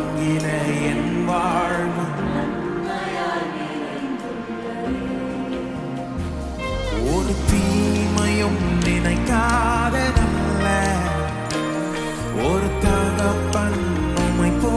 தாங்கின என் வாழ்வு ஒரு தீமையும் நினைக்காத நல்ல ஒரு தகப்பன் உம்மை போ